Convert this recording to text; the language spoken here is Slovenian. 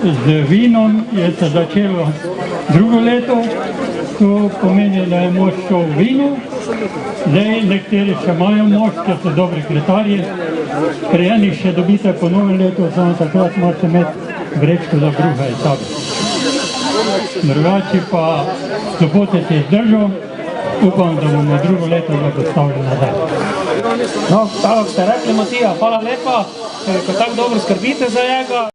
Z vinom je se začelo drugo leto, to pomeni, da je mož šel v vinu, zdaj nekateri še imajo mož, ker so dobri kletarji, pri enih še dobite po novem letu, samo takrat morate imeti vrečko za kruha in sabi. Drugače pa sobote se izdržal, upam, da bomo drugo leto ga postavili nazaj. No, tako ste rekli, Matija, hvala lepa, ko tako dobro skrbite za njega.